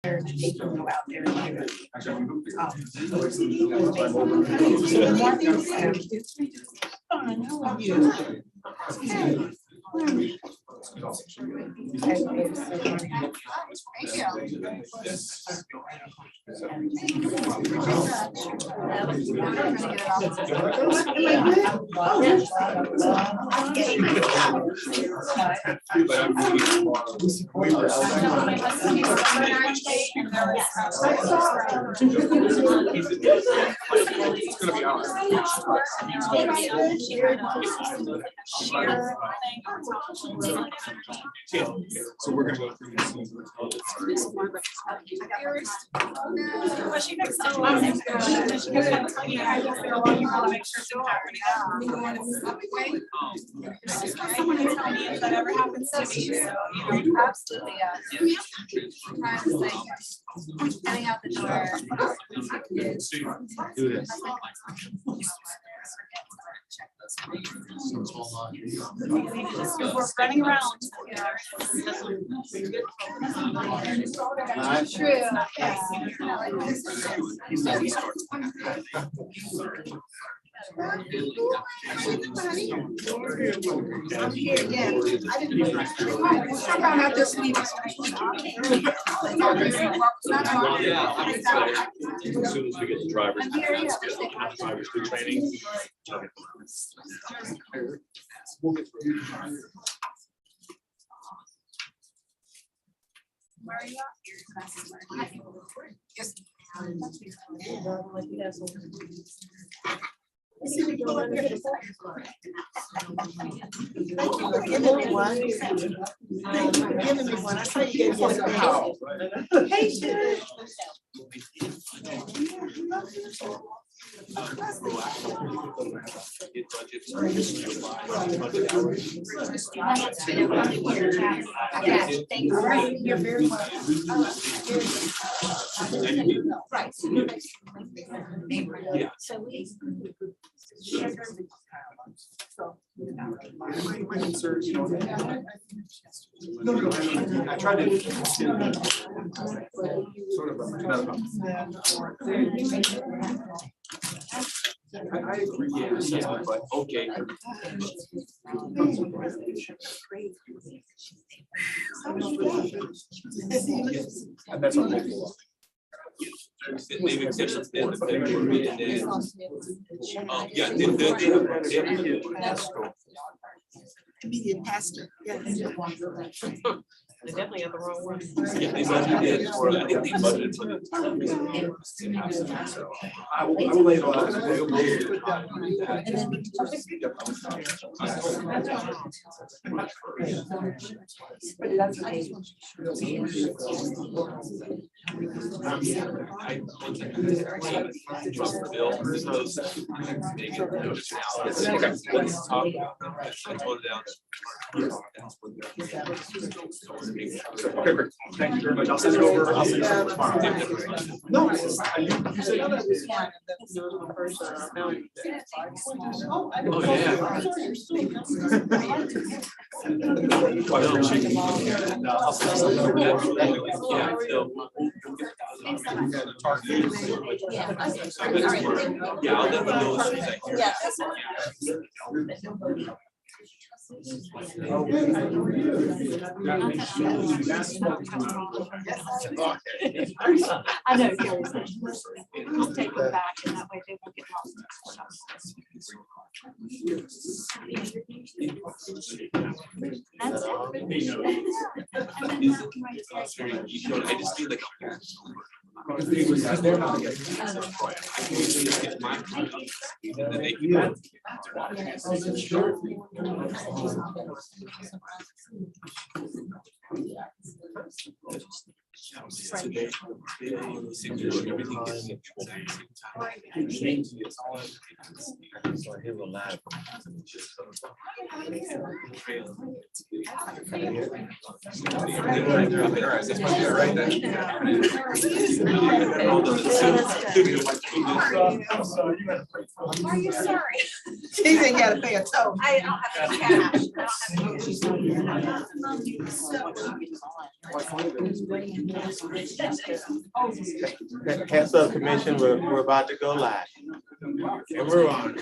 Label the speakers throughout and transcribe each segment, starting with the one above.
Speaker 1: They can go out there and do it. Fine, how are you?
Speaker 2: So we're gonna go through this.
Speaker 3: That ever happens to me, so you know, absolutely, getting out the door.
Speaker 2: Do this.
Speaker 3: We're running around. True.
Speaker 1: I'm here, yeah. I didn't. How about I just leave it?
Speaker 2: As soon as we get the drivers. Drivers through training. We'll get through.
Speaker 3: Where are you at?
Speaker 1: Yes. Thank you for giving me one. Thank you for giving me one. I saw you gave me one. Hey, Sharon. You're very welcome. Right.
Speaker 2: Yeah. My concerns, you know, I tried to sort of. I agree, yeah, but okay. And that's okay.
Speaker 4: They've accepted that
Speaker 1: Immediate pastor. Yes.
Speaker 5: They definitely got the wrong one.
Speaker 4: Yeah, they budgeted for, I think they budgeted for the.
Speaker 2: So I will lay it all out.
Speaker 4: I trust the bill. There's no negative notice now. Let's talk about them. Let's slow it down.
Speaker 2: Okay, great. Thank you very much. I'll send it over. I'll send it over tomorrow. No, you said
Speaker 4: Oh, yeah, I'll let them know as soon as I hear.
Speaker 3: I know, Kelly's saying, I'll take them back and that way they won't get lost. That's it.
Speaker 4: I just feel like.
Speaker 3: Are you sorry?
Speaker 1: She ain't gotta pay a toll.
Speaker 3: I don't have any cash. I don't have any cash.
Speaker 6: Hands up, commission, we're about to go live. And we're on.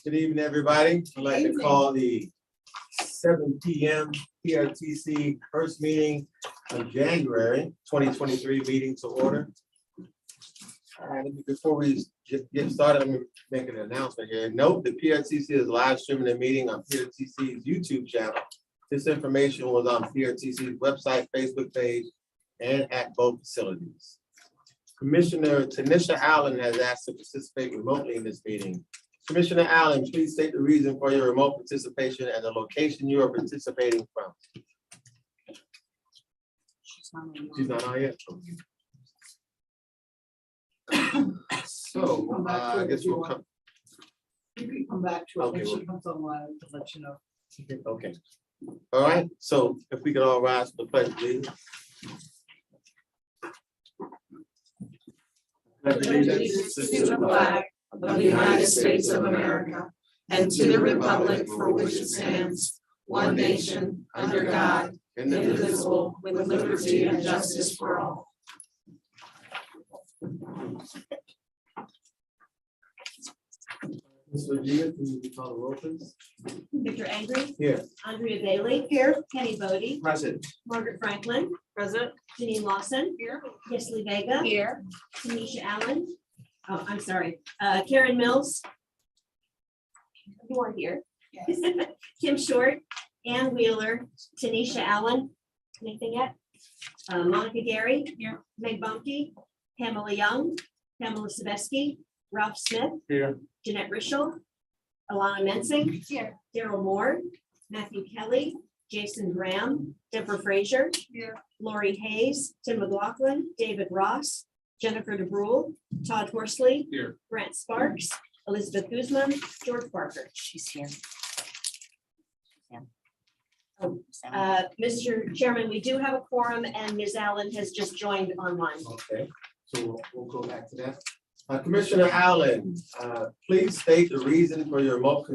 Speaker 6: Good evening, everybody. I'd like to call the 7 p.m. PRTC first meeting of January 2023 meeting to order. All right, before we get started, let me make an announcement here. Note the PRTC is live streaming the meeting on PRTC's YouTube channel. This information was on PRTC's website, Facebook page, and at both facilities. Commissioner Tanisha Allen has asked to participate remotely in this meeting. Commissioner Allen, please state the reason for your remote participation and the location you are participating from. She's not on yet. So I guess we'll come.
Speaker 1: You can come back to it
Speaker 6: Okay,
Speaker 1: when she
Speaker 6: well.
Speaker 1: comes online to let you know.
Speaker 6: Okay. All right. So if we could all rise for the pledge, please.
Speaker 1: Allegiance to the flag of the United States of America and to the republic for which it stands, one nation, under God, indivisible, with liberty and justice for all.
Speaker 6: Ms. Virginia, can you call the roll, please?
Speaker 7: Victor Angry,
Speaker 6: Here.
Speaker 7: Andrea Bailey. Here. Kenny Bodie,
Speaker 6: Present.
Speaker 7: Margaret Franklin,
Speaker 5: Present.
Speaker 7: Janine Lawson.
Speaker 5: Here.
Speaker 7: Yesley Vega.
Speaker 3: Here.
Speaker 7: Tanisha Allen. Oh, I'm sorry, Karen Mills. You are here. Kim Short, Ann Wheeler, Tanisha Allen. Anything yet? Monica Gary.
Speaker 3: Here.
Speaker 7: Meg Bumpy, Pamela Young, Pamela Sabeski, Ralph Smith.
Speaker 6: Here.
Speaker 7: Jeanette Rischel, Alana Mensing.
Speaker 3: Here.
Speaker 7: Daryl Moore, Matthew Kelly, Jason Graham, Deborah Frazier.
Speaker 3: Here.
Speaker 7: Lori Hayes, Tim McLaughlin, David Ross, Jennifer DeBrule, Todd Horsley.
Speaker 2: Here.
Speaker 7: Grant Sparks, Elizabeth Guzman, George Parker.
Speaker 8: She's here.
Speaker 7: Mr. Chairman, we do have a quorum and Ms. Allen has just joined online.
Speaker 6: Okay, so we'll go back to that. Commissioner Allen, please state the reason for your remote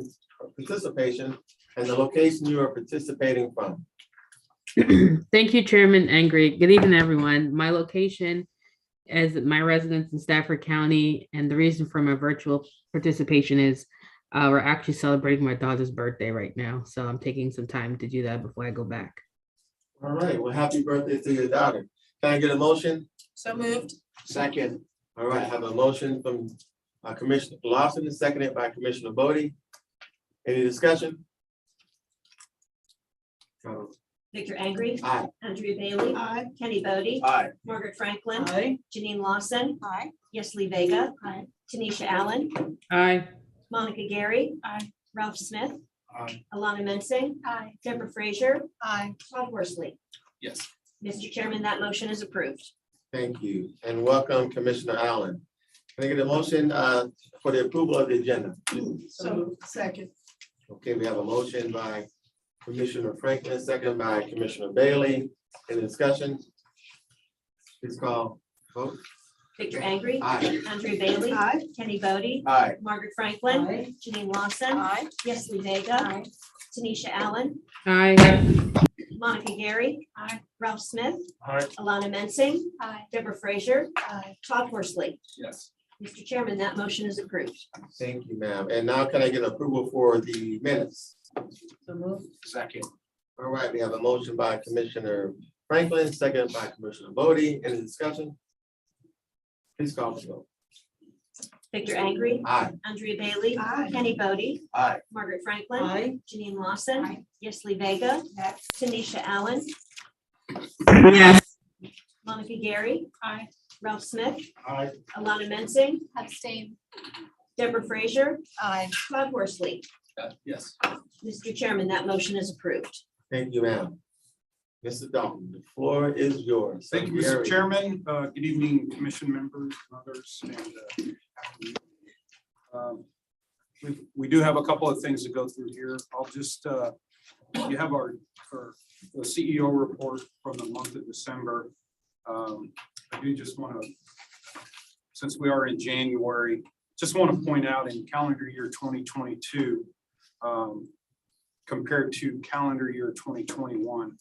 Speaker 6: participation and the location you are participating from.
Speaker 8: Thank you, Chairman Angry. Good evening, everyone. My location is my residence in Stafford County, and the reason for my virtual participation is we're actually celebrating my daughter's birthday right now, so I'm taking some time to do that before I go back.
Speaker 6: All right, well, happy birthday to your daughter. Can I get a motion?
Speaker 1: So moved.
Speaker 6: Second. All right, I have a motion from Commissioner Lawson and seconded by Commissioner Bodie. Any discussion?
Speaker 7: Victor Angry.
Speaker 6: Aye.
Speaker 7: Andrea Bailey.
Speaker 1: Aye.
Speaker 7: Kenny Bodie.
Speaker 6: Aye.
Speaker 7: Margaret Franklin.
Speaker 1: Aye.
Speaker 7: Janine Lawson.
Speaker 3: Aye.
Speaker 7: Yesley Vega.
Speaker 3: Aye.
Speaker 7: Tanisha Allen.
Speaker 8: Aye.
Speaker 7: Monica Gary.
Speaker 3: Aye.
Speaker 7: Ralph Smith.
Speaker 6: Aye.
Speaker 7: Alana Mensing.
Speaker 3: Aye.
Speaker 7: Deborah Frazier.
Speaker 1: Aye.
Speaker 7: Todd Horsley.
Speaker 2: Yes.
Speaker 7: Mr. Chairman, that motion is approved.
Speaker 6: Thank you, and welcome, Commissioner Allen. Can I get a motion for the approval of the agenda?
Speaker 1: So second.
Speaker 6: Okay, we have a motion by Commissioner Franklin, second by Commissioner Bailey. Any discussion? Please call vote.
Speaker 7: Victor Angry.
Speaker 6: Aye.
Speaker 7: Andrea Bailey.
Speaker 1: Aye.
Speaker 7: Kenny Bodie.
Speaker 6: Aye.
Speaker 7: Margaret Franklin.
Speaker 1: Aye.
Speaker 7: Janine Lawson.
Speaker 3: Aye.
Speaker 7: Yesley Vega. Tanisha Allen.
Speaker 8: Aye.
Speaker 7: Monica Gary.
Speaker 3: Aye.
Speaker 7: Ralph Smith.
Speaker 6: Aye.
Speaker 7: Alana Mensing.
Speaker 3: Aye.
Speaker 7: Deborah Frazier.
Speaker 1: Aye.
Speaker 7: Todd Horsley.
Speaker 2: Yes.
Speaker 7: Mr. Chairman, that motion is approved.
Speaker 6: Thank you, ma'am. And now can I get approval for the minutes?
Speaker 1: So moved.
Speaker 2: Second.
Speaker 6: All right, we have a motion by Commissioner Franklin, second by Commissioner Bodie. Any discussion? Please call the vote.
Speaker 7: Victor Angry.
Speaker 6: Aye.
Speaker 7: Andrea Bailey.
Speaker 1: Aye.
Speaker 7: Kenny Bodie.
Speaker 6: Aye.
Speaker 7: Margaret Franklin.
Speaker 1: Aye.
Speaker 7: Janine Lawson.
Speaker 3: Aye.
Speaker 7: Yesley Vega. Tanisha Allen.
Speaker 8: Yes.
Speaker 7: Monica Gary.
Speaker 3: Aye.
Speaker 7: Ralph Smith.
Speaker 6: Aye.
Speaker 7: Alana Mensing.
Speaker 3: Abstain.
Speaker 7: Deborah Frazier.
Speaker 1: Aye.
Speaker 7: Todd Horsley.
Speaker 2: Yes.
Speaker 7: Mr. Chairman, that motion is approved.
Speaker 6: Thank you, ma'am. Mr. Dalton, the floor is yours.
Speaker 2: Thank you, Mr. Chairman. Good evening, commission members and others. And we do have a couple of things to go through here. I'll just, you have our the CEO report from the month of December. I do just want to, since we are in January, just want to point out in calendar year 2022, compared to calendar year 2021,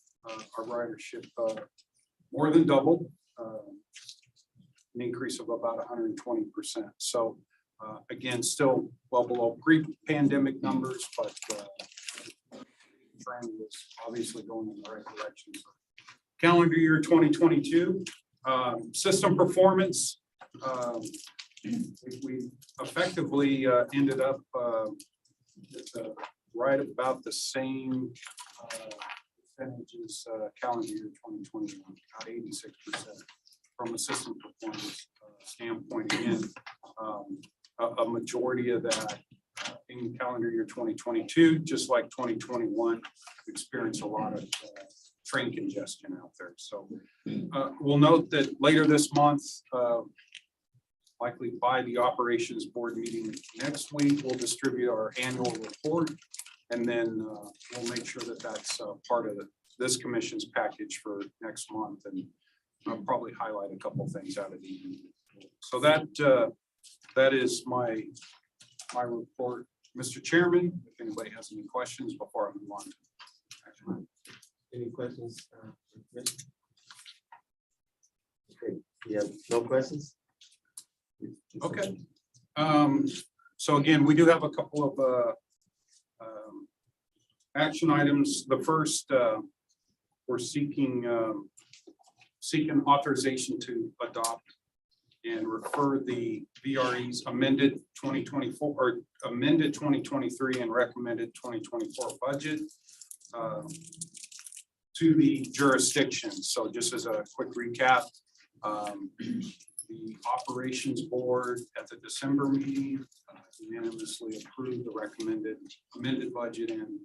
Speaker 2: our ridership more than doubled, an increase of about 120%. So again, still well below pre-pandemic numbers, but trend was obviously going in the right direction. Calendar year 2022, system performance. We effectively ended up right about the same percentages calendar year 2021, about 86% from a system performance standpoint. Again, a majority of that in calendar year 2022, just like 2021, experienced a lot of train congestion out there. So we'll note that later this month, likely by the operations board meeting next week, we'll distribute our annual report, and then we'll make sure that that's part of this commission's package for next month, and I'll probably highlight a couple things out of the evening. So that is my report, Mr. Chairman. If anybody has any questions before I move on to action.
Speaker 6: Any questions? Okay, you have no questions?
Speaker 2: Okay. So again, we do have a couple of action items. The first, we're seeking authorization to adopt and refer the VRE's amended 2024 or amended 2023 and recommended 2024 budget to the jurisdictions. So just as a quick recap, the operations board at the December meeting unanimously approved the recommended amended budget and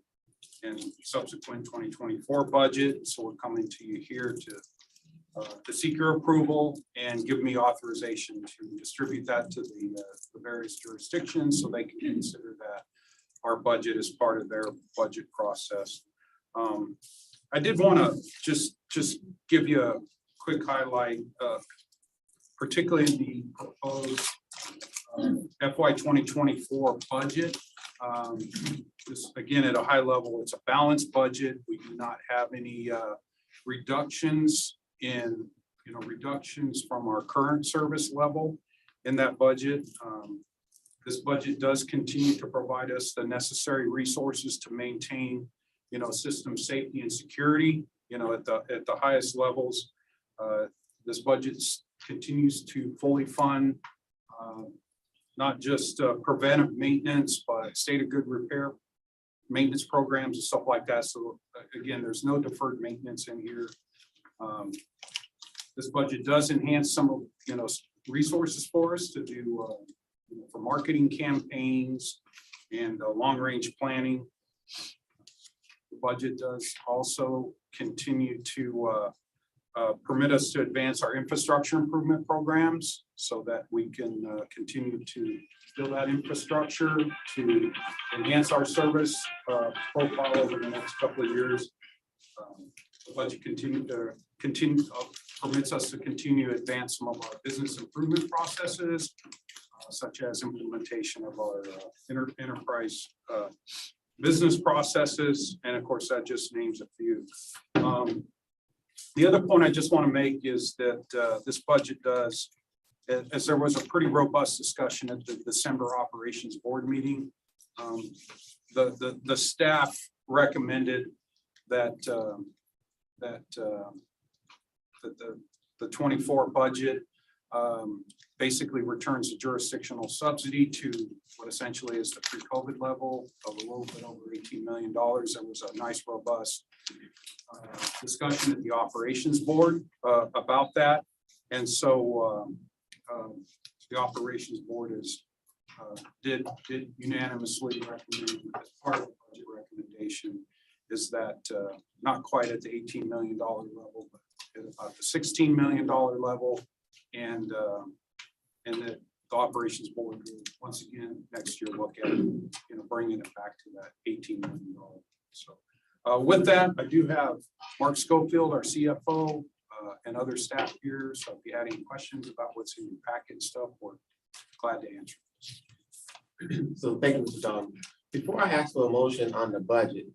Speaker 2: subsequent 2024 budget. So we're coming to you here to seek your approval and give me authorization to distribute that to the various jurisdictions so they can consider that our budget is part of their budget process. I did want to just give you a quick highlight, particularly the proposed FY 2024 budget. This, again, at a high level, it's a balanced budget. We do not have any reductions from our current service level in that budget. This budget does continue to provide us the necessary resources to maintain, system safety and security, at the highest levels. This budget continues to fully fund not just preventive maintenance, but state of good repair maintenance programs and stuff like that. So again, there's no deferred maintenance in here. This budget does enhance some of resources for us to do for marketing campaigns and long-range planning. The budget does also continue to permit us to advance our infrastructure improvement programs so that we can continue to build that infrastructure to enhance our service profile over the next couple of years. The budget permits us to continue to advance some of our business improvement processes, such as implementation of our enterprise business processes. And of course, that just names a few. The other point I just want to make is that this budget does, as there was a pretty robust discussion at the December operations board meeting, the staff recommended that the 24 budget basically returns the jurisdictional subsidy to what essentially is the pre-COVID level of a little bit over $18 million. There was a nice, robust discussion at the operations board about that. And so the operations board did unanimously recommend, as part of the budget recommendation, is that not quite at the $18 million level, but at about the $16 million level, and that the operations board will once again next year look at bringing it back to that $18 million. So with that, I do have Mark Schofield, our CFO, and other staff here. So if you had any questions about what's in your packet and stuff, we're glad to answer.
Speaker 6: So thank you, Mr. Don. Before I ask for a motion on the budget,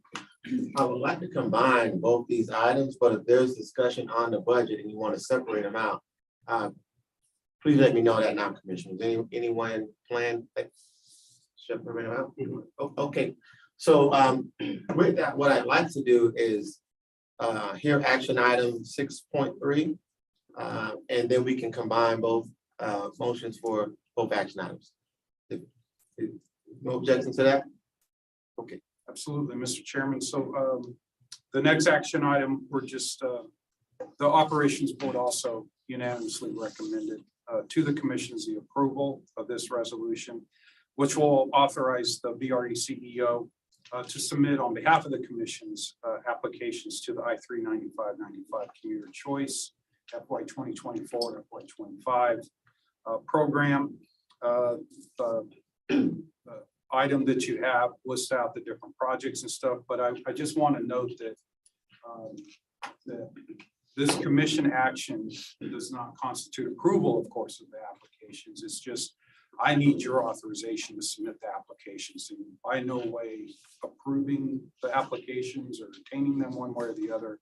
Speaker 6: I would like to combine both these items, but if there's discussion on the budget and you want to separate them out, please let me know that now, Commissioners. Anyone plan? Separate them out? Okay, so with that, what I'd like to do is hear action item 6.3, and then we can combine both motions for both action items. No objection to that? Okay.
Speaker 2: Absolutely, Mr. Chairman. So the next action item, we're just, the Operations Board also unanimously recommended to the commissions the approval of this resolution, which will authorize the BRE CEO to submit on behalf of the commissions applications to the I-395-95 Commuter Choice FY 2024 FY 25 program. Item that you have lists out the different projects and stuff, but I just want to note that that this commission action does not constitute approval, of course, of the applications. It's just, I need your authorization to submit the applications, and by no way approving the applications or retaining them one way or the other.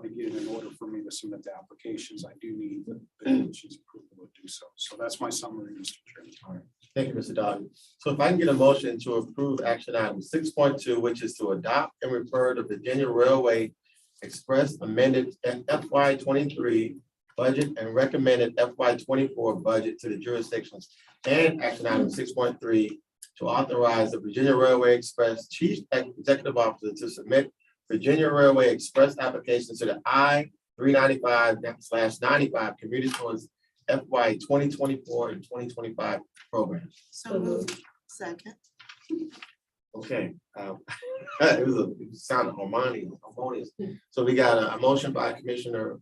Speaker 2: Again, in order for me to submit the applications, I do need the commission's approval to do so. So that's my summary, Mr. Chairman.
Speaker 6: All right. Thank you, Mr. Dawson. So if I can get a motion to approve action item 6.2, which is to adopt and refer the Virginia Railway Express amended FY 23 budget and recommended FY 24 budget to the jurisdictions, and action item 6.3 to authorize the Virginia Railway Express Chief Executive Officer to submit Virginia Railway Express applications to the I-395/95 Community Choice FY 2024 and 2025 program.
Speaker 1: So moved. Second.
Speaker 6: Okay. It sounded harmonious. So we got a motion by Commissioner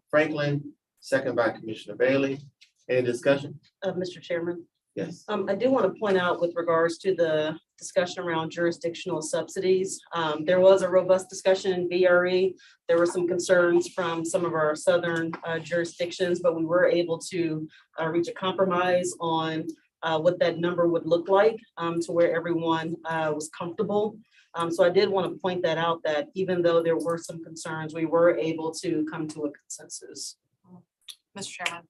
Speaker 6: Franklin, second by Commissioner Bailey. Any discussion?
Speaker 5: Mr. Chairman,
Speaker 6: Yes.
Speaker 5: I do want to point out with regards to the discussion around jurisdictional subsidies. There was a robust discussion in VRE. There were some concerns from some of our southern jurisdictions, but we were able to reach a compromise on what that number would look like to where everyone was comfortable. So I did want to point that out, that even though there were some concerns, we were able to come to a consensus.
Speaker 3: Mr. Chairman,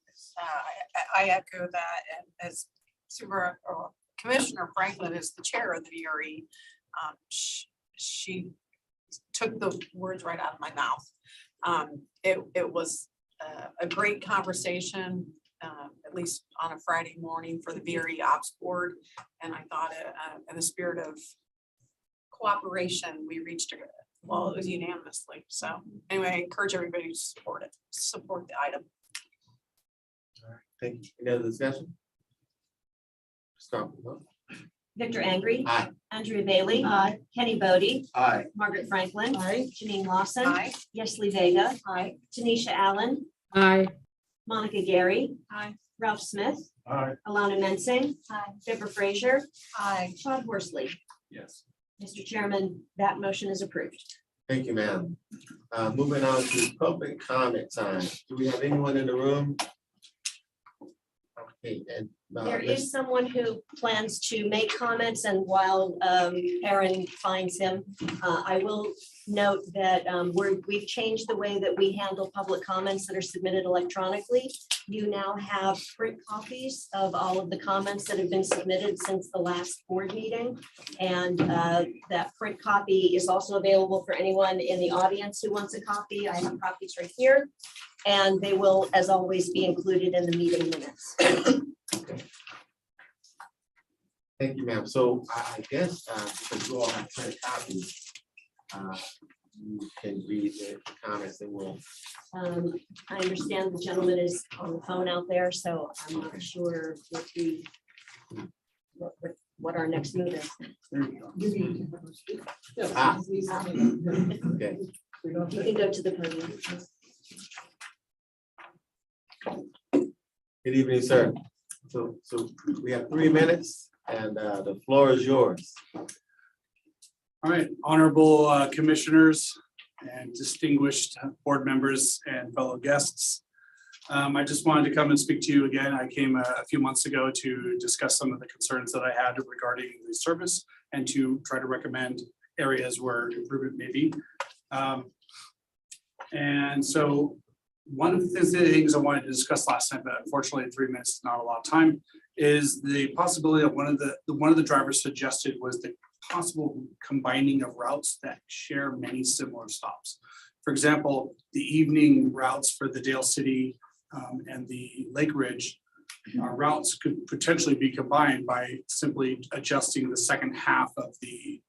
Speaker 3: I echo that, and as Commissioner Franklin is the chair of the VRE, she took the words right out of my mouth. It was a great conversation, at least on a Friday morning for the VRE Ops Board, and I thought in the spirit of cooperation, we reached it was unanimously. So anyway, I encourage everybody to support the item.
Speaker 6: All right. Thank you. Any other discussion? Start with the vote.
Speaker 7: Victor Angry.
Speaker 6: Aye.
Speaker 7: Andrea Bailey.
Speaker 1: Aye.
Speaker 7: Kenny Bodie.
Speaker 6: Aye.
Speaker 7: Margaret Franklin.
Speaker 1: Aye.
Speaker 7: Janine Lawson.
Speaker 3: Aye.
Speaker 7: Yesli Vega.
Speaker 1: Aye.
Speaker 7: Tanisha Allen.
Speaker 8: Aye.
Speaker 7: Monica Gary.
Speaker 3: Aye.
Speaker 7: Ralph Smith.
Speaker 6: Aye.
Speaker 7: Alana Mensing.
Speaker 3: Aye.
Speaker 7: Deborah Frazier.
Speaker 3: Aye.
Speaker 7: Todd Horsley.
Speaker 6: Yes.
Speaker 7: Mr. Chairman, that motion is approved.
Speaker 6: Thank you, ma'am. Moving on to public comment time. Do we have anyone in the room? Okay, and
Speaker 7: There is someone who plans to make comments, and while Aaron finds him, I will note that we've changed the way that we handle public comments that are submitted electronically. You now have print copies of all of the comments that have been submitted since the last board meeting. And that print copy is also available for anyone in the audience who wants a copy. I have copies right here. And they will, as always, be included in the meeting minutes.
Speaker 6: Thank you, ma'am. So I guess because you all have printed copies, you can read the comments and we'll.
Speaker 7: I understand the gentleman is on the phone out there, so I'm not sure what our next move is.
Speaker 6: Ah. Okay.
Speaker 7: You can go to the podium.
Speaker 6: Good evening, sir. So we have 3 minutes and the floor is yours.
Speaker 9: All right, honorable commissioners and distinguished board members and fellow guests. I just wanted to come and speak to you again. I came a few months ago to discuss some of the concerns that I had regarding the service and to try to recommend areas where improvement may be. And so one of the things I wanted to discuss last time, but unfortunately in 3 minutes is not a lot of time, is the possibility of one of the drivers suggested was the possible combining of routes that share many similar stops. For example, the evening routes for the Dale City and the Lake Ridge routes could potentially be combined by simply adjusting the second half of the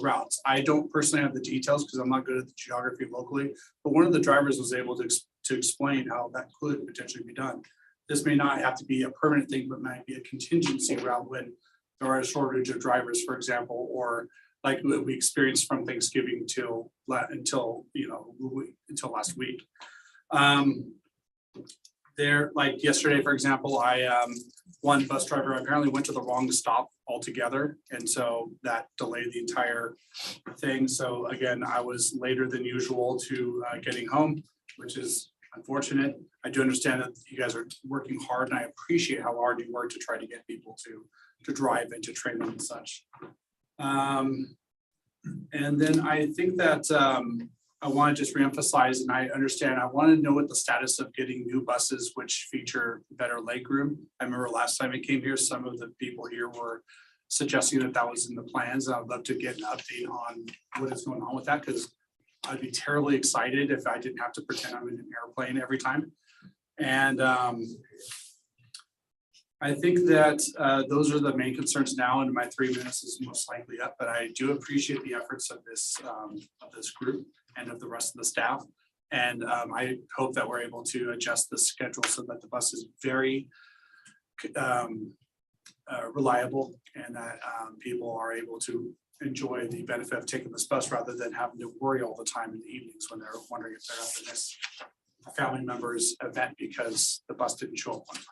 Speaker 9: routes. I don't personally have the details because I'm not good at the geography locally, but one of the drivers was able to explain how that could potentially be done. This may not have to be a permanent thing, but might be a contingency route when there are a shortage of drivers, for example, or like we experienced from Thanksgiving until last week. There, like yesterday, for example, one bus driver apparently went to the wrong stop altogether. And so that delayed the entire thing. So again, I was later than usual to getting home, which is unfortunate. I do understand that you guys are working hard and I appreciate how hard you work to try to get people to drive and to train them and such. And then I think that I want to just reemphasize, and I understand, I want to know what the status of getting new buses which feature better legroom. I remember last time it came here, some of the people here were suggesting that that was in the plans. I would love to get an update on what is going on with that, because I'd be terribly excited if I didn't have to pretend I'm in an airplane every time. And I think that those are the main concerns now, and my 3 minutes is most likely up, but I do appreciate the efforts of this group and of the rest of the staff. And I hope that we're able to adjust the schedule so that the bus is very reliable and that people are able to enjoy the benefit of taking this bus rather than having to worry all the time in the evenings when they're wondering if they're at this family member's event because the bus didn't show up on time.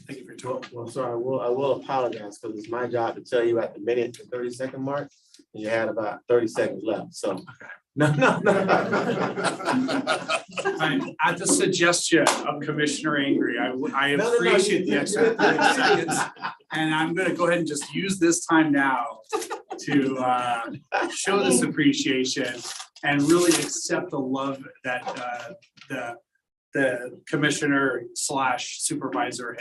Speaker 9: Thank you for your time.
Speaker 6: Well, sorry, I will apologize because it's my job to tell you at the minute and 30-second mark, and you had about 30 seconds left, so. No.
Speaker 9: At the suggestion of Commissioner Angry, I appreciate the extra 30 seconds. And I'm gonna go ahead and just use this time now to show this appreciation and really accept the love that the commissioner / supervisor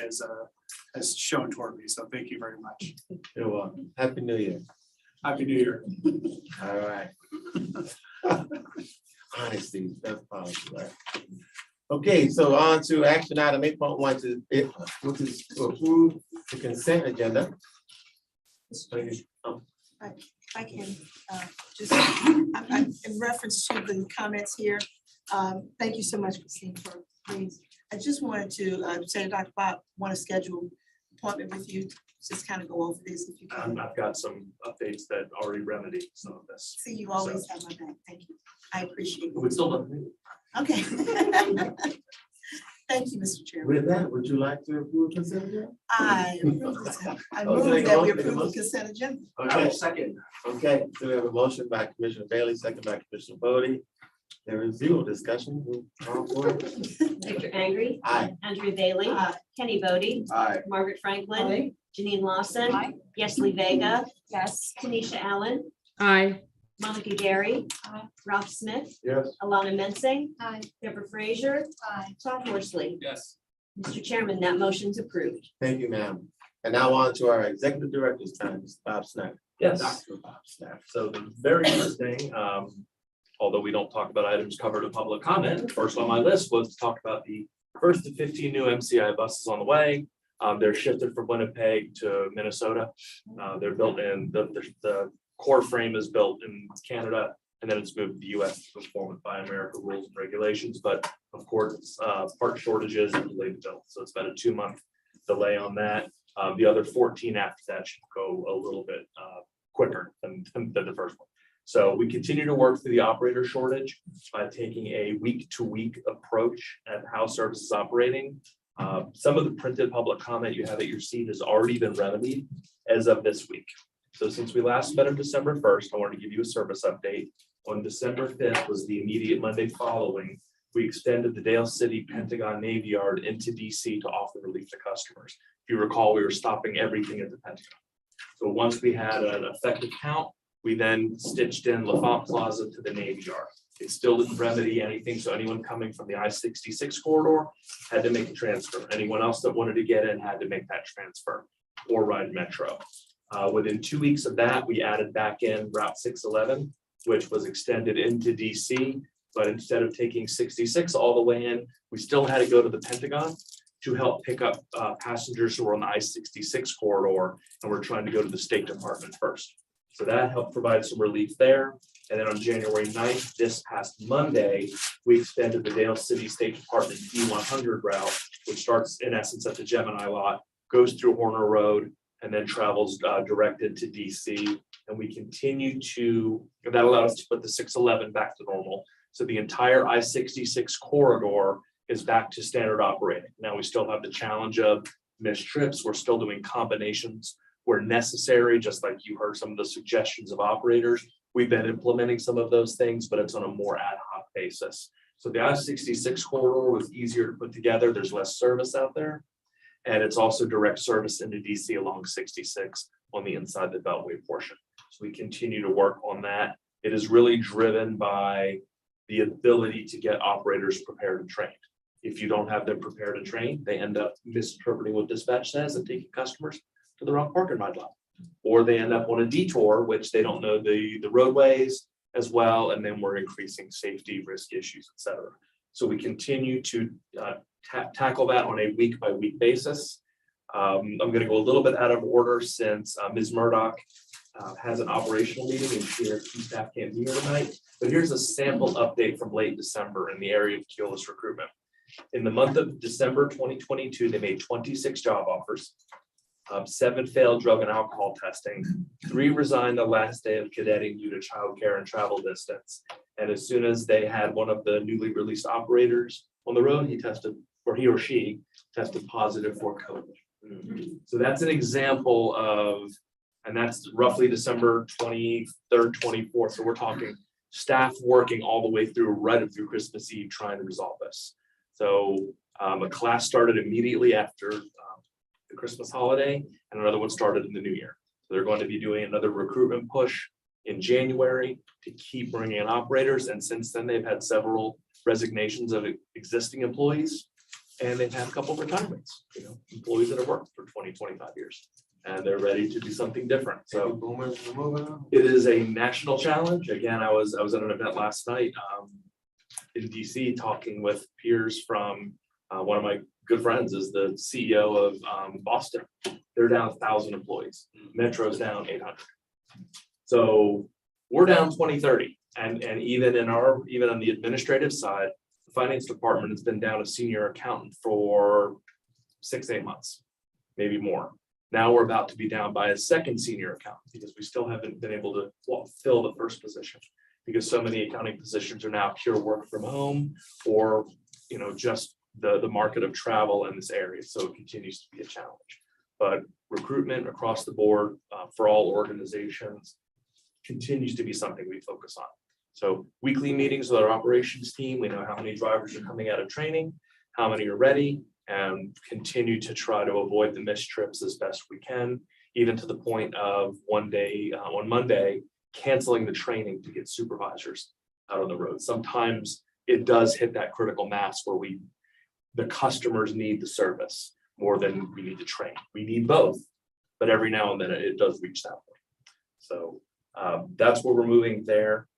Speaker 9: has shown toward me. So thank you very much.
Speaker 6: You're welcome. Happy New Year.
Speaker 9: Happy New Year.
Speaker 6: All right. Honesty, that's policy, right? Okay, so on to action item 8.1, which is to approve the consent agenda.
Speaker 1: I can just, I'm in reference to the comments here. Thank you so much, Christine, for these. I just wanted to say that Dr. Bob want to schedule appointment with you, just kind of go over this if you can.
Speaker 4: I've got some updates that already remedy some of this.
Speaker 1: See, you always have my back. Thank you. I appreciate
Speaker 4: But we
Speaker 1: it.
Speaker 4: still love you.
Speaker 1: Okay. Thank you, Mr. Chairman.
Speaker 6: With that, would you like to approve consent agenda?
Speaker 1: I move
Speaker 6: Okay,
Speaker 1: that we
Speaker 6: take a
Speaker 1: approve the
Speaker 6: motion.
Speaker 1: consent agenda.
Speaker 6: Okay,
Speaker 4: second.
Speaker 6: okay, so we have a motion by Commissioner Bailey, second by Commissioner Bodie. There is zero discussion. All for it?
Speaker 7: Victor Angry,
Speaker 6: Aye.
Speaker 7: Andrew Bailey,
Speaker 1: Aye.
Speaker 7: Kenny Bodie,
Speaker 6: Aye.
Speaker 7: Margaret Franklin, Janine Lawson, Yesli Vega,
Speaker 1: Yes.
Speaker 7: Tanisha Allen,
Speaker 8: Aye.
Speaker 7: Monica Gary,
Speaker 1: Aye.
Speaker 7: Ralph Smith,
Speaker 6: Yes.
Speaker 7: Alana Mensing,
Speaker 1: Aye.
Speaker 7: Deborah Frazier,
Speaker 1: Aye.
Speaker 7: Todd Horsley.
Speaker 4: Yes.
Speaker 7: Mr. Chairman, that motion's approved.
Speaker 6: Thank you, ma'am. And now on to our executive director's time, Mr. Bob Snap.
Speaker 4: Yes.
Speaker 6: Dr. Bob Snap.
Speaker 4: So the very first thing, although we don't talk about items covered in public comment, first on my list was to talk about the first of 15 new MCI buses on the way. They're shifted from Winnipeg to Minnesota. They're built in, the core frame is built in Canada, and then it's moved to the US to conform with Buy America rules and regulations. But of course, part shortages and delayed build. So it's about a 2-month delay on that. The other 14 after that should go a little bit quicker than the first one. So we continue to work through the operator shortage by taking a week-to-week approach at how service is operating. Some of the printed public comment you have at your seat has already been remedied as of this week. So since we last met on December 1st, I wanted to give you a service update. On December 5th was the immediate Monday following. We extended the Dale City Pentagon Navy Yard into DC to offer relief to customers. If you recall, we were stopping everything at the Pentagon. So once we had an effective count, We then stitched in LaFont Plaza to the Navy Yard. It still didn't remedy anything, so anyone coming from the I-66 corridor had to make a transfer. Anyone else that wanted to get in had to make that transfer or ride Metro. Within 2 weeks of that, we added back in Route 611, which was extended into DC. But instead of taking 66 all the way in, we still had to go to the Pentagon to help pick up passengers who were on the I-66 corridor, and we're trying to go to the State Department first. So that helped provide some relief there. And then on January 9th, this past Monday, we extended the Dale City State Department D100 route, which starts in essence at the Gemini lot, goes through Horner Road, and then travels directed to DC. And we continue to, that allowed us to put the 611 back to normal. So the entire I-66 corridor is back to standard operating. Now we still have the challenge of missed trips. We're still doing combinations where necessary, just like you heard some of the suggestions of operators. We've been implementing some of those things, but it's on a more ad hoc basis. So the I-66 corridor was easier to put together. There's less service out there. And it's also direct service into DC along 66 on the inside the Beltway portion. So we continue to work on that. It is really driven by the ability to get operators prepared and trained. If you don't have them prepared and trained, they end up misinterpreting what dispatch says and taking customers to the wrong parking ride lot. Or they end up on a detour, which they don't know the roadways as well, and then we're increasing safety risk issues, et cetera. So we continue to tackle that on a week-by-week basis. I'm going to go a little bit out of order since Ms. Murdoch has an operational meeting and she and key staff can't be here tonight. But here's a sample update from late December in the area of keyless recruitment. In the month of December 2022, they made 26 job offers. 7 failed drug and alcohol testing. 3 resigned the last day of cadetting due to childcare and travel distance. And as soon as they had one of the newly released operators on the road, he or she tested positive for COVID. So that's an example of, and that's roughly December 23rd, 24th. So we're talking staff working all the way through, right up through Christmas Eve, trying to resolve this. So a class started immediately after the Christmas holiday, and another one started in the new year. So they're going to be doing another recruitment push in January to keep bringing in operators. And since then, they've had several resignations of existing employees, and they've had a couple of retirements, employees that have worked for 20, 25 years, and they're ready to do something different. So it is a national challenge. Again, I was at an event last night in DC talking with peers from one of my good friends is the CEO of Boston. They're down 1,000 employees. Metro's down 800. So we're down 20, 30. And even on the administrative side, the finance department has been down a senior accountant for 6-8 months, maybe more. Now we're about to be down by a second senior accountant because we still haven't been able to fill the first position because so many accounting positions are now pure work from home or, just the market of travel in this area. So it continues to be a challenge. But recruitment across the board for all organizations continues to be something we focus on. So weekly meetings with our operations team, we know how many drivers are coming out of training, how many are ready, and continue to try to avoid the missed trips as best we can, even to the point of one day on Monday, canceling the training to get supervisors out on the road. Sometimes it does hit that critical mass where the customers need the service more than we need to train. We need both, but every now and then it does reach that point. So that's where we're moving there.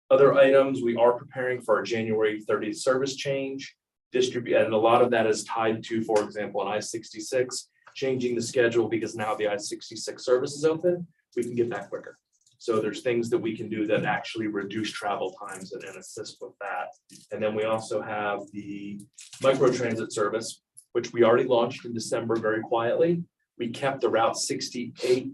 Speaker 4: Other items, we are preparing for our January 30th service change, and a lot of that is tied to, for example, on I-66, changing the schedule because now the I-66 service is open, we can get back quicker. So there's things that we can do that actually reduce travel times and assist with that. And then we also have the micro transit service, which we already launched in December very quietly. We kept the Route 68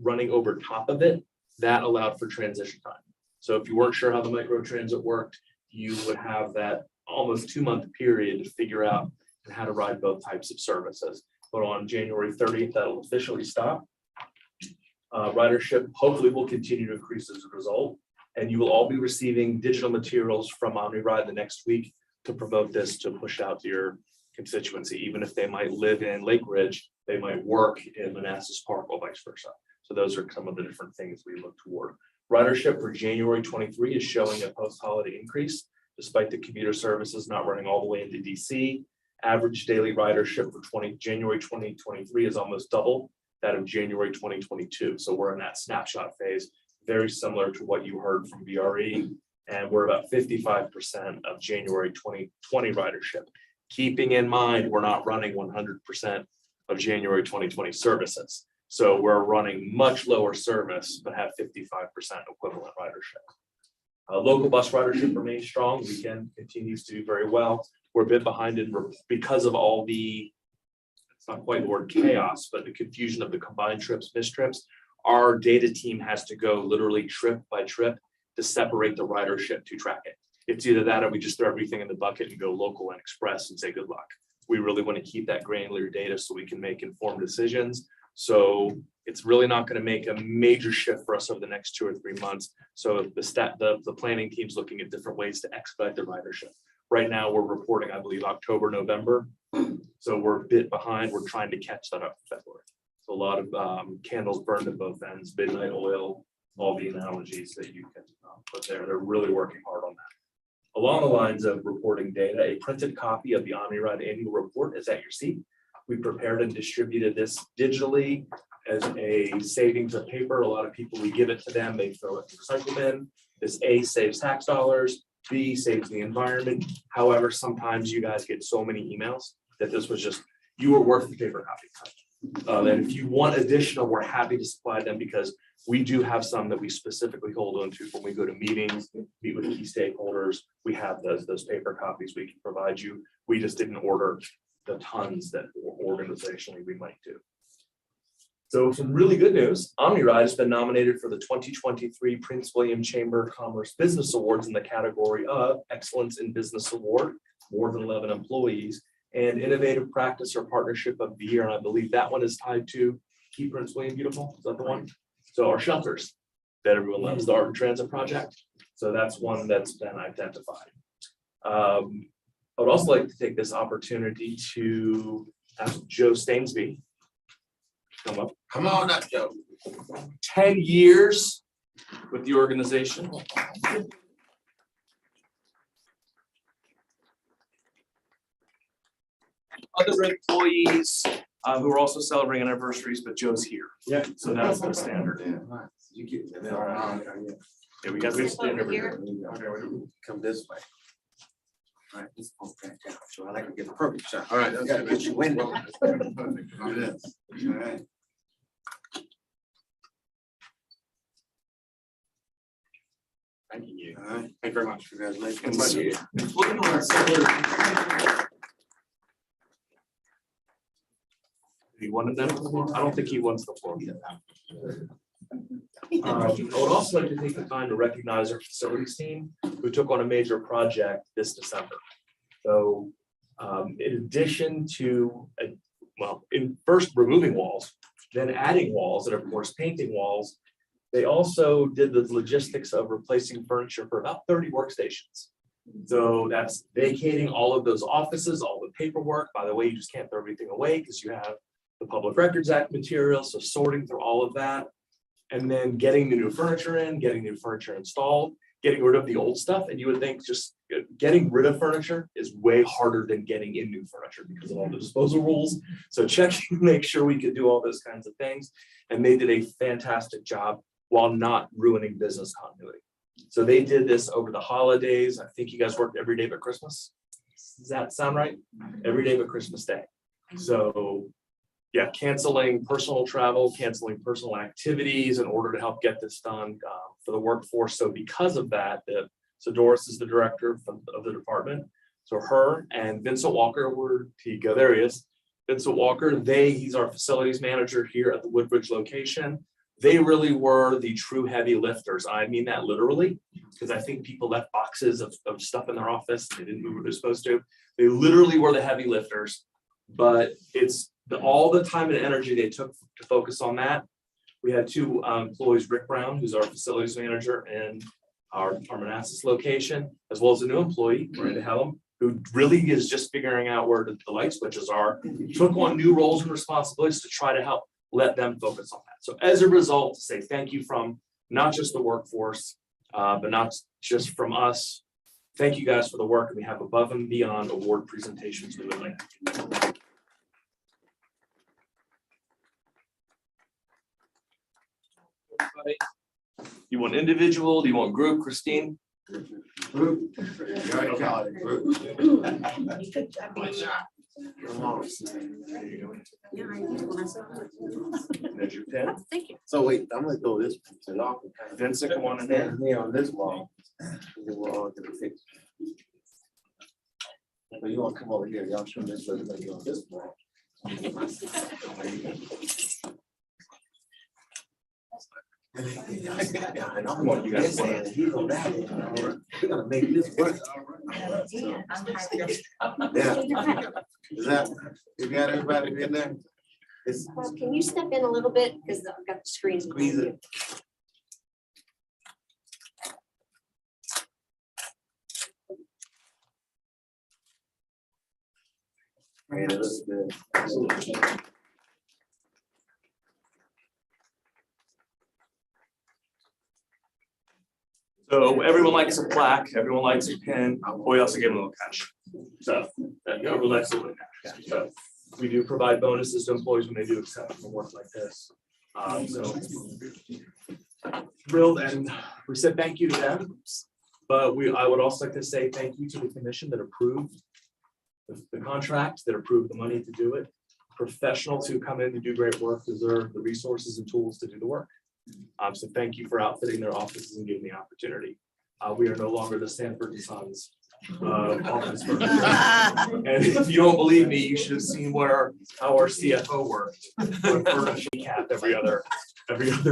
Speaker 4: running over top of it. That allowed for transition time. So if you weren't sure how the micro transit worked, you would have that almost 2-month period to figure out how to ride both types of services. But on January 30th, that'll officially stop. Ridership hopefully will continue to increase as a result, and you will all be receiving digital materials from OmniRide the next week to promote this, to push out to your constituency. Even if they might live in Lake Ridge, they might work in Manassas Park or vice versa. So those are some of the different things we look toward. Ridership for January 23 is showing a post-holiday increase, despite the commuter services not running all the way into DC. Average daily ridership for January 2023 is almost double that of January 2022. So we're in that snapshot phase, very similar to what you heard from VRE. And we're about 55% of January 2020 ridership. Keeping in mind, we're not running 100% of January 2020 services. So we're running much lower service, but have 55% equivalent ridership. Local bus ridership remains strong. Weekend continues to do very well. We're a bit behind in because of all the, it's not quite the word chaos, but the confusion of the combined trips, missed trips. Our data team has to go literally trip by trip to separate the ridership to track it. It's either that or we just throw everything in the bucket and go local and express and say good luck. We really want to keep that granular data so we can make informed decisions. So it's really not going to make a major shift for us over the next 2 or 3 months. So the planning team's looking at different ways to expedite the ridership. Right now, we're reporting, I believe, October, November. So we're a bit behind. We're trying to catch that up in February. So a lot of candles burned at both ends, midnight oil, all the analogies that you can put there. They're really working hard on that. Along the lines of reporting data, a printed copy of the OmniRide annual report is at your seat. We prepared and distributed this digitally as a savings of paper. A lot of people, we give it to them, they throw it in the recycle bin. This A, saves tax dollars, B, saves the environment. However, sometimes you guys get so many emails that this was just, you were worth the paper copy. And if you want additional, we're happy to supply them because we do have some that we specifically hold on to when we go to meetings, meet with key stakeholders. We have those paper copies we can provide you. We just didn't order the tons that organizationally we might do. So some really good news. OmniRide has been nominated for the 2023 Prince William Chamber of Commerce Business Awards in the category of Excellence in Business Award, more than 11 employees, and Innovative Practice or Partnership of the Year. And I believe that one is tied to Keep Prince William Beautiful. Is that the one? So our shelters that everyone loves, the Art and Transit Project. So that's one that's been identified. I would also like to take this opportunity to ask Joe Stainsby to come up.
Speaker 6: Come on up, Joe.
Speaker 4: 10 years with the organization. Other employees who are also celebrating anniversaries, but Joe's here.
Speaker 6: Yeah.
Speaker 4: So that's the standard.
Speaker 6: Yeah. You get that.
Speaker 4: All right. Yeah, we got this stand over here.
Speaker 6: Come this way. All right, let's put that down. So I like to get the perfect shot. All right, I gotta get you window. All right.
Speaker 4: Thank you.
Speaker 6: All right.
Speaker 4: Thank you very much.
Speaker 6: Congratulations.
Speaker 4: He wanted that before? I don't think he wants the floor. I would also like to take the time to recognize our facilities team who took on a major project this December. So in addition to, in first removing walls, then adding walls, and of course painting walls, they also did the logistics of replacing furniture for about 30 workstations. So that's vacating all of those offices, all the paperwork. By the way, you just can't throw everything away because you have the Public Records Act material, so sorting through all of that. And then getting the new furniture in, getting new furniture installed, getting rid of the old stuff. And you would think just getting rid of furniture is way harder than getting in new furniture because of all the disposal rules. So checking to make sure we could do all those kinds of things. And they did a fantastic job while not ruining business continuity. So they did this over the holidays. I think you guys worked every day but Christmas. Does that sound right? Every day but Christmas Day. So yeah, canceling personal travel, canceling personal activities in order to help get this done for the workforce. So because of that, so Doris is the director of the department. So her and Vincent Walker there he is. Vincent Walker, he's our facilities manager here at the Woodbridge location. They really were the true heavy lifters. I mean that literally, because I think people left boxes of stuff in their office. They didn't move what they're supposed to. They literally were the heavy lifters, but it's all the time and energy they took to focus on that. We had two employees, Rick Brown, who's our facilities manager in our Manassas location, as well as a new employee, Miranda Hellum, who really is just figuring out where the light switches are, took on new roles and responsibilities to try to help let them focus on that. So as a result, to say thank you from not just the workforce, but not just from us. Thank you guys for the work, and we have above and beyond award presentations we would like to do. You want individual? Do you want group, Christine?
Speaker 6: Group. You already called it, group. Come on.
Speaker 4: There's your pen.
Speaker 3: Thank you.
Speaker 6: So wait, I'm gonna go this. So y'all can kind of
Speaker 4: Vincent, come on in there.
Speaker 6: stand here on this wall. And then we'll all get a picture. So you wanna come over here, y'all show this, so everybody on this wall. And I'm
Speaker 4: What you guys want?
Speaker 6: saying, he go that way, we're gonna make this work. Yeah. Is that, you got everybody in there? It's
Speaker 7: Can you step in a little bit, because I've got the screens.
Speaker 6: squeeze it. Man, it looks good.
Speaker 4: So everyone likes a plaque, everyone likes a pin, we also give them a little cash. So, everyone likes a little cash. So we do provide bonuses to employees when they do exceptional work like this. So thrilled, and we said thank you to them. But I would also like to say thank you to the commission that approved the contract, that approved the money to do it. Professionals who come in to do great work deserve the resources and tools to do the work. So thank you for outfitting their offices and giving the opportunity. We are no longer the Sanford and Sons office firm. And if you don't believe me, you should have seen how our CFO worked. Cap every other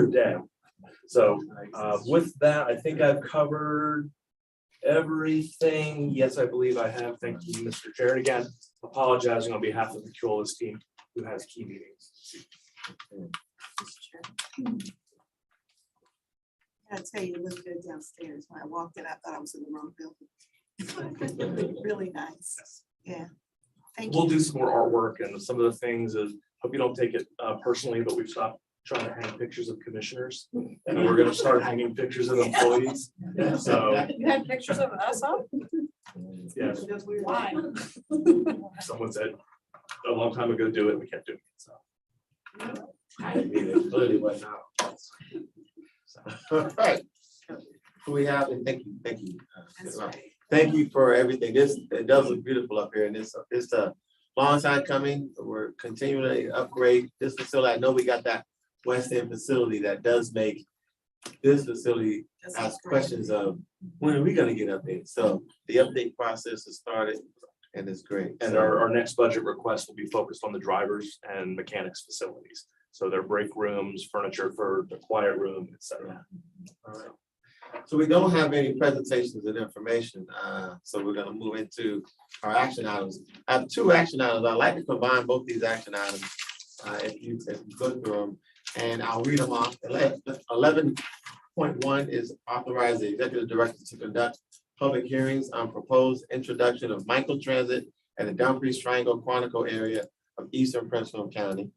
Speaker 4: day. So with that, I think I've covered everything. Yes, I believe I have. Thank you, Mr. Chair. And again, apologizing on behalf of the Controllers team who has key meetings.
Speaker 1: I tell you, it looked good downstairs. When I walked in, I thought I was in the wrong building. Really nice. Yeah. Thank
Speaker 4: We'll
Speaker 1: you.
Speaker 4: do some more artwork, and some of the things is, hope you don't take it personally, but we've stopped trying to hang pictures of commissioners. And we're gonna start hanging pictures of employees. So,
Speaker 3: You had pictures of us up?
Speaker 4: yeah,
Speaker 3: Why?
Speaker 4: someone said a long time ago, do it, we kept doing it, so.
Speaker 6: I mean, it clearly wasn't out. All right. So we have, and thank you. Thank you for everything. It does look beautiful up here, and it's a long time coming. We're continuing to upgrade this facility. I know we got that West End facility that does make this facility ask questions of when are we gonna get up there? So the update process has started, and it's great.
Speaker 4: And our next budget request will be focused on the drivers and mechanics facilities. So their break rooms, furniture for the quiet room, et cetera.
Speaker 6: All right. So we don't have any presentations and information, so we're gonna move into our action items. I have two action items. I'd like to combine both these action items, if you go through them, and I'll read them off. 11.1 is authorize the executive director to conduct public hearings on proposed introduction of microtransit at the Dumfries Triangle Quantico area of Eastern Prince William County.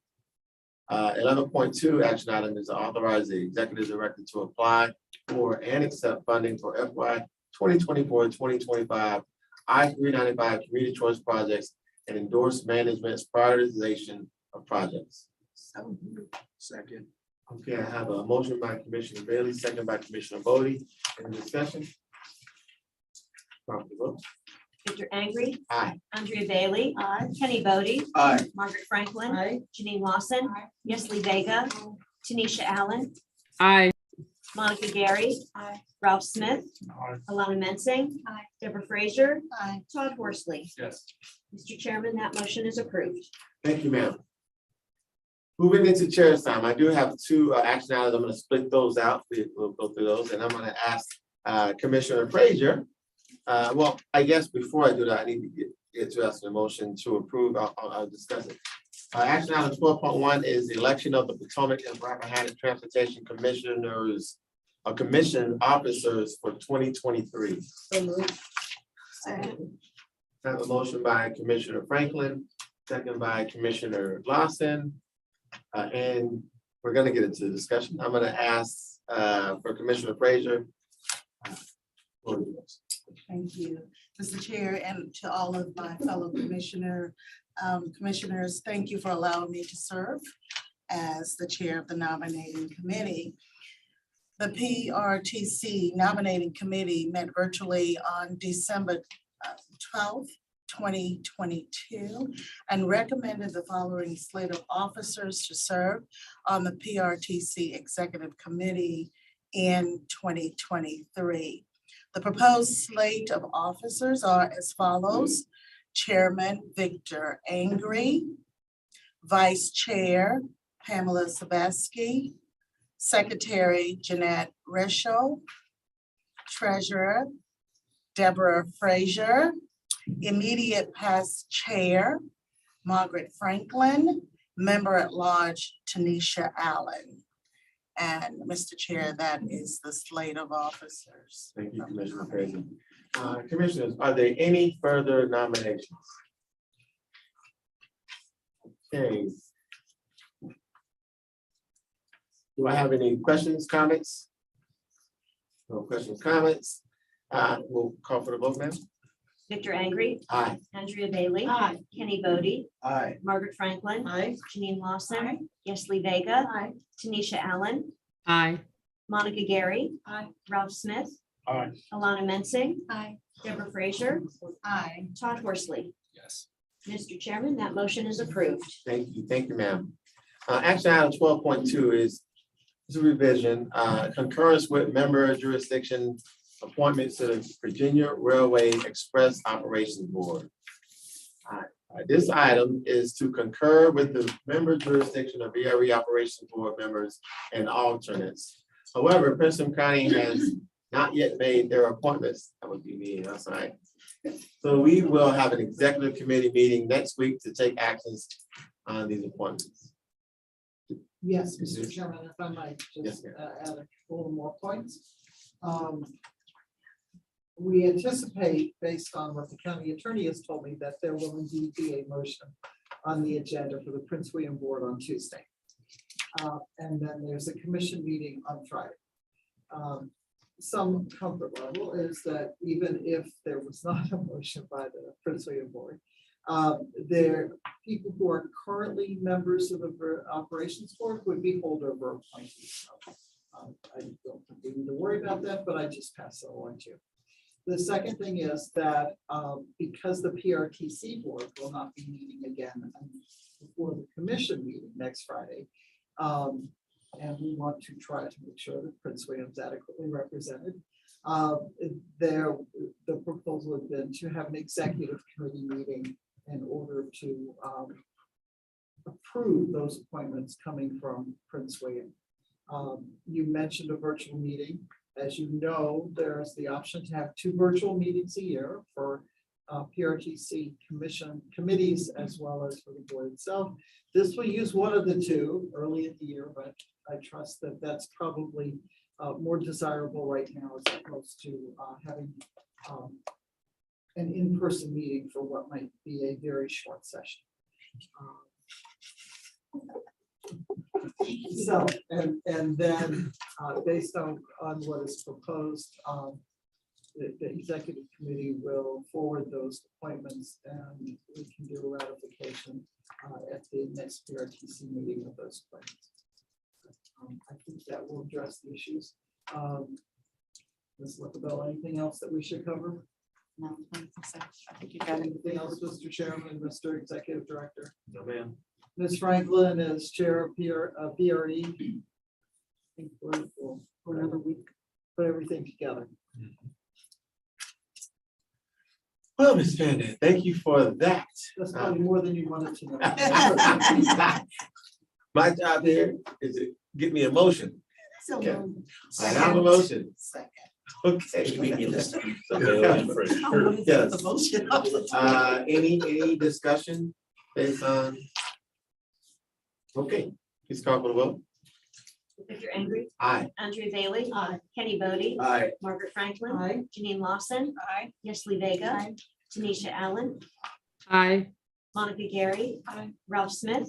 Speaker 6: 11.2 action item is to authorize the executive director to apply for and accept funding for FY 2024-2025 I-395 community choice projects and endorse management's prioritization of projects.
Speaker 9: Second.
Speaker 6: Okay, I have a motion by Commissioner Bailey, second by Commissioner Bodie. Any discussion? Proper vote.
Speaker 7: Victor Angry.
Speaker 6: Aye.
Speaker 7: Andrea Bailey.
Speaker 1: Aye.
Speaker 7: Kenny Bodie.
Speaker 9: Aye.
Speaker 7: Margaret Franklin.
Speaker 1: Aye.
Speaker 7: Janine Lawson. Yesli Vega. Tanisha Allen.
Speaker 8: Aye.
Speaker 7: Monica Gary.
Speaker 1: Aye.
Speaker 7: Ralph Smith.
Speaker 9: Aye.
Speaker 7: Alana Mensing.
Speaker 1: Aye.
Speaker 7: Deborah Frazier.
Speaker 1: Aye.
Speaker 7: Todd Horsley.
Speaker 9: Yes.
Speaker 7: Mr. Chairman, that motion is approved.
Speaker 6: Thank you, ma'am. Moving into chair's time, I do have two action items. I'm gonna split those out. We'll go through those, and I'm gonna ask Commissioner Frazier. Well, I guess before I do that, I need to get to ask a motion to approve. I'll discuss it. Action item 12.1 is the election of the Potomac and Rappahannock Transportation Commissioners, commission officers for 2023.
Speaker 1: Second.
Speaker 6: I have a motion by Commissioner Franklin, second by Commissioner Lawson. And we're gonna get into the discussion. I'm gonna ask for Commissioner Frazier.
Speaker 1: Thank you, Mr. Chair, and to all of my fellow commissioners, thank you for allowing me to serve as the chair of the nominating committee. The PRTC nominating committee met virtually on December 12th, 2022, and recommended the following slate of officers to serve on the PRTC Executive Committee in 2023. The proposed slate of officers are as follows: Chairman Victor Angry, Vice Chair Pamela Sabeski, Secretary Jeanette Risho, Treasurer Deborah Frazier, Immediate Past Chair Margaret Franklin, Member at Large Tanisha Allen. And Mr. Chair, that is the slate of officers.
Speaker 6: Thank you, Commissioner Frazier. Commissioners, are there any further nominations? Okay. Do I have any questions, comments? No questions, comments? We'll call for the vote, ma'am.
Speaker 7: Victor Angry,
Speaker 6: Aye.
Speaker 7: Andrea Bailey.
Speaker 1: Aye.
Speaker 7: Kenny Bodie,
Speaker 6: Aye.
Speaker 7: Margaret Franklin.
Speaker 1: Aye.
Speaker 7: Janine Lawson. Yesli Vega. Tanisha Allen,
Speaker 8: Aye.
Speaker 7: Monica Gary.
Speaker 1: Aye.
Speaker 7: Ralph Smith.
Speaker 9: Aye.
Speaker 7: Alana Mensing.
Speaker 1: Aye.
Speaker 7: Deborah Frazier.
Speaker 1: Aye.
Speaker 7: Todd Horsley.
Speaker 9: Yes.
Speaker 7: Mr. Chairman, that motion is approved.
Speaker 6: Thank you, ma'am. Action item 12.2 is a revision, concurrence with member jurisdiction appointments to the Virginia Railway Express Operations Board. This item is to concur with the member jurisdiction of VRE Operations Board members and alternates. However, Princeton County has not yet made their appointments. That would be me, that's all right. So we will have an executive committee meeting next week to take actions on these appointments.
Speaker 10: Yes, Mr. Chairman, if I might
Speaker 6: Yes,
Speaker 10: just
Speaker 6: ma'am.
Speaker 10: add a little more points. We anticipate, based on what the county attorney has told me, that there will indeed be a motion on the agenda for the Prince William Board on Tuesday. And then there's a commission meeting on Friday. Some comfort level is that even if there was not a motion by the Prince William Board, there people who are currently members of the operations board would be holdover appointees. So, I don't think we need to worry about that, but I just pass that along to you. The second thing is that because the PRTC board will not be meeting again before the commission meeting next Friday, and we want to try to make sure that Prince William's adequately represented. The proposal has been to have an executive committee meeting in order to approve those appointments coming from Prince William. You mentioned a virtual meeting. As you know, there's the option to have 2 virtual meetings a year for PRTC committees as well as for the board itself. This will use one of the 2 early in the year, but I trust that that's probably more desirable right now as opposed to having an in-person meeting for what might be a very short session. So, and then based on what is proposed, the executive committee will forward those appointments and we can do a ratification at the next PRTC meeting of those appointments. I think that will address the issues. Ms. Lickabell, anything else that we should cover?
Speaker 3: No, I think you got it.
Speaker 10: Anything else, Mr. Chairman, Mr. Executive Director?
Speaker 4: No, ma'am.
Speaker 10: Ms. Franklin as chair of PRE. I think we'll for another week, put everything together.
Speaker 6: Well, Ms. Vanden, thank you for that.
Speaker 10: That's probably more than you wanted to know.
Speaker 6: My job here is to get me a motion.
Speaker 1: So
Speaker 6: Okay.
Speaker 1: moved.
Speaker 6: I have a motion.
Speaker 1: Second.
Speaker 6: Okay.
Speaker 1: Oh,
Speaker 6: Yes.
Speaker 1: the motion.
Speaker 6: Any discussion based on? Okay, please call for the vote.
Speaker 7: Victor Angry,
Speaker 6: Aye.
Speaker 7: Andrea Bailey. Kenny Bodie.
Speaker 6: Aye.
Speaker 7: Margaret Franklin.
Speaker 10: Aye.
Speaker 7: Janine Lawson.
Speaker 1: Aye.
Speaker 7: Yesli Vega. Tanisha Allen.
Speaker 8: Aye.
Speaker 7: Monica Gary.
Speaker 1: Aye.
Speaker 7: Ralph Smith.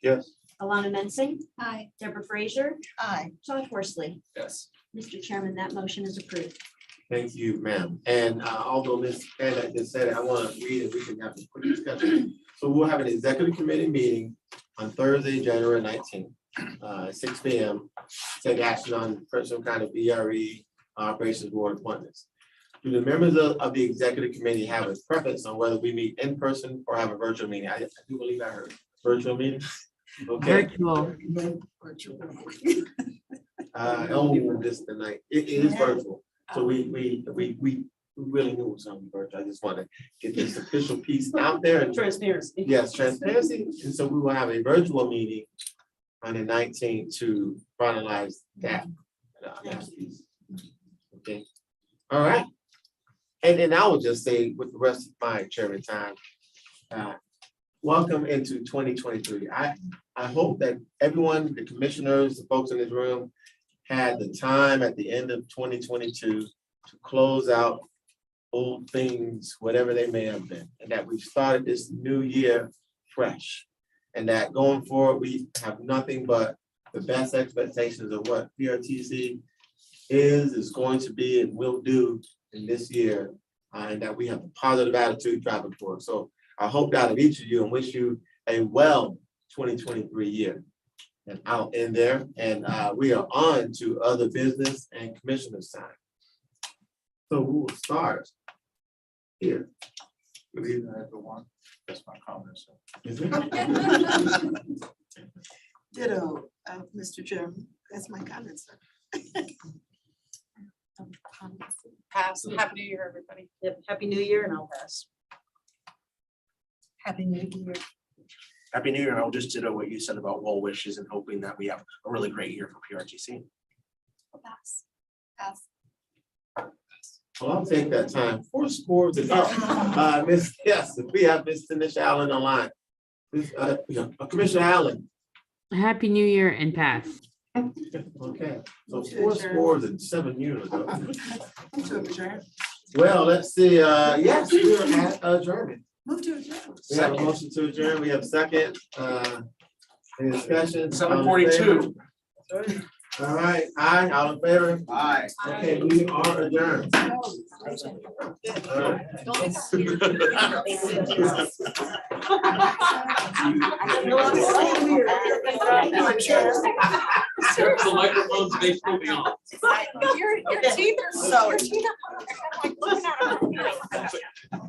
Speaker 6: Yes.
Speaker 7: Alana Mensing,
Speaker 1: Aye.
Speaker 7: Deborah Frazier,
Speaker 1: Aye.
Speaker 7: John Horsley.
Speaker 4: Yes.
Speaker 7: Mr. Chairman, that motion is approved.
Speaker 6: Thank you, ma'am. And although Ms. Panda just said it, I want to read it. We can have a quick discussion. So we'll have an executive committee meeting on Thursday, January 19th, 6 p.m. Take action on personal kind of BRE operations board appointments. Do the members of the executive committee have a preference on whether we meet in person or have a virtual meeting? I do believe I heard virtual meeting. Okay.
Speaker 8: Virtual.
Speaker 6: Oh, this is the night. It is virtual. So we really knew it was gonna be virtual. I just want to get this official piece out there. And
Speaker 5: Transparency.
Speaker 6: yes, transparency. And so we will have a virtual meeting on the 19th to finalize that. That piece. Okay. All right. And then I will just say with the rest of my chairman time, welcome into 2023. I hope that everyone, the commissioners, the folks in this room, had the time at the end of 2022 to close out old things, whatever they may have been, and that we've started this new year fresh. And that going forward, we have nothing but the best expectations of what PRTC is going to be, and will do in this year, and that we have a positive attitude driving forward. So I hope that of each of you and wish you a well 2023 year. And I'll end there, and we are on to other business and commissioners' time. So we will start here.
Speaker 2: Good evening, everyone. That's my comments.
Speaker 1: Ditto, Mr. Chairman. That's my comments.
Speaker 3: Pass. Happy New Year, everybody.
Speaker 5: Yep, Happy New Year, and I'll pass.
Speaker 1: Happy New Year.
Speaker 11: Happy New Year, and I'll just ditto what you said about well wishes and hoping that we have a really great year for PRTC.
Speaker 1: Pass. Pass.
Speaker 6: Well, I'll take that time. 4 scores and Miss, yes, we have Miss Tanisha Allen online. Commissioner Allen.
Speaker 8: Happy New Year and pass.
Speaker 6: Okay, so 4 scores and 7 years ago.
Speaker 1: To adjourn.
Speaker 6: Well, let's see, yes, we are at adjournment.
Speaker 1: Move to adjourn.
Speaker 6: We have a motion to adjourn, we have a second, any discussion?
Speaker 11: 7:42.
Speaker 6: All right, aye, all in favor?
Speaker 11: Aye.
Speaker 6: Okay, we are adjourned. All right.
Speaker 4: The microphone's basically on.
Speaker 3: Your teeth are so. Your teeth are. I'm like looking at them.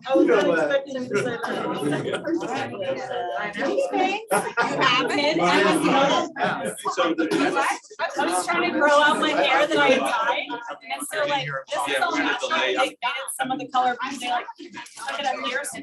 Speaker 5: I was
Speaker 6: You know
Speaker 5: not
Speaker 6: what?
Speaker 5: expecting him to say that.
Speaker 3: You haven't.
Speaker 12: I was trying to grow out my hair that I had dyed, and so like, this is all natural, they made it some of the color, because they like, look at up here, so